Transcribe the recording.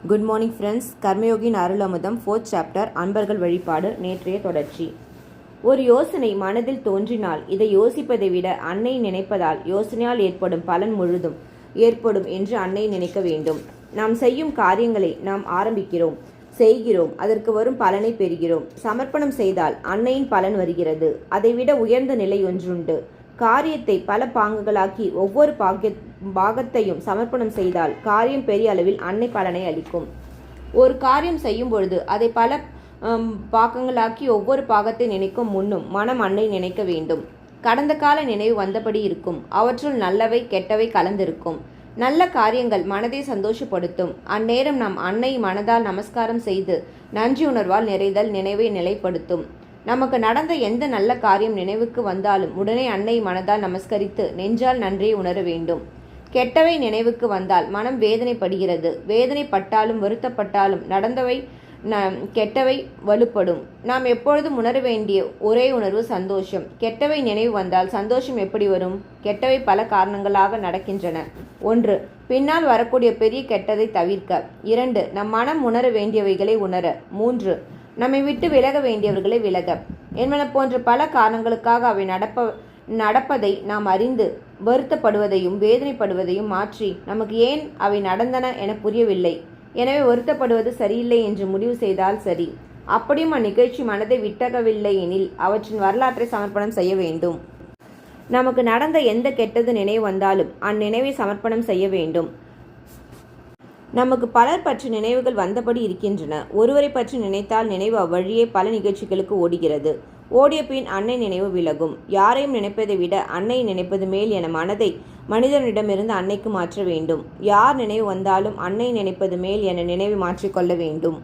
Good morning friends. கர்மயோகியின் அருள் அமுதம் 4th சாப்டர் அன்பர்கள் வழிபாடு நேற்றைய தொடர்ச்சி. ஒரு யோசனை மனதில் தோன்றினால் இதை யோசிப்பதை விட அன்னை நினைப்பதால் யோசனையால் ஏற்படும் பலன் முழுதும் ஏற்படும் என்று அன்னை நினைக்க வேண்டும். நாம் செய்யும் காரியங்களை நாம் ஆரம்பிக்கிறோம், செய்கிறோம், அதற்கு வரும் பலனை பெறுகிறோம். சமர்ப்பணம் செய்தால் அன்னையின் பலன் வருகிறது. அதைவிட உயர்ந்த நிலை ஒன்றுண்டு. காரியத்தை பல பாகங்களாக்கி ஒவ்வொரு பாகத்தையும் சமர்ப்பணம் செய்தால் காரியம் பெரிய அளவில் அன்னை பலனை அளிக்கும். ஒரு காரியம் செய்யும் பொழுது அதை பல பாகங்களாக்கி ஒவ்வொரு பாகத்தை நினைக்கும் முன்னும் மனம் அன்னை நினைக்க வேண்டும். கடந்த கால நினைவு வந்தபடி இருக்கும். அவற்றுள் நல்லவை கெட்டவை கலந்திருக்கும். நல்ல காரியங்கள் மனதை சந்தோஷப்படுத்தும். அந்நேரம் நாம் அன்னை மனதால் நமஸ்காரம் செய்து நன்றி உணர்வால் நிறைதல் நினைவை நிலைப்படுத்தும். நமக்கு நடந்த எந்த நல்ல காரியம் நினைவுக்கு வந்தாலும் உடனே அன்னை மனதால் நமஸ்கரித்து நெஞ்சால் நன்றியை உணர வேண்டும். கெட்டவை நினைவுக்கு வந்தால் மனம் வேதனைப்படுகிறது. வேதனைப்பட்டாலும் வருத்தப்பட்டாலும் நடந்தவை கெட்டவை வலுப்படும். நாம் எப்பொழுதும் உணர வேண்டிய ஒரே உணர்வு சந்தோஷம். கெட்டவை நினைவு வந்தால் சந்தோஷம் எப்படி வரும்? கெட்டவை பல காரணங்களாக நடக்கின்றன. 1. பின்னால் வரக்கூடிய பெரிய கெட்டதை தவிர்க்க. 2. நம் மனம் உணர வேண்டியவைகளை உணர. 3. நம்மை விட்டு விலக வேண்டியவர்களை விலக என்பன போன்ற பல காரணங்களுக்காக அவை நடப்பதை நாம் அறிந்து வருத்தப்படுவதையும் வேதனைப்படுவதையும் மாற்றி நமக்கு ஏன் அவை நடந்தன என புரியவில்லை, எனவே வருத்தப்படுவது சரியில்லை என்று முடிவு செய்தால் சரி. அப்படியும் அந்நிகழ்ச்சி மனதை விட்டகவில்லை எனில் அவற்றின் வரலாற்றை சமர்ப்பணம் செய்ய வேண்டும். நமக்கு நடந்த எந்த கெட்டது நினைவு வந்தாலும் அந்நினைவை சமர்ப்பணம் செய்ய வேண்டும். நமக்கு பலர் பற்றி நினைவுகள் வந்தபடி இருக்கின்றன. ஒருவரை பற்றி நினைத்தால் நினைவு அவ்வழியே பல நிகழ்ச்சிகளுக்கு ஓடுகிறது. ஓடிய பின் அன்னை நினைவு விலகும். யாரையும் நினைப்பதை விட அன்னை நினைப்பது மேல் என மனதை மனிதனிடமிருந்து அன்னைக்கு மாற்ற வேண்டும். யார் நினைவு வந்தாலும் அன்னை நினைப்பது மேல் என நினைவை மாற்றிக்கொள்ள வேண்டும்.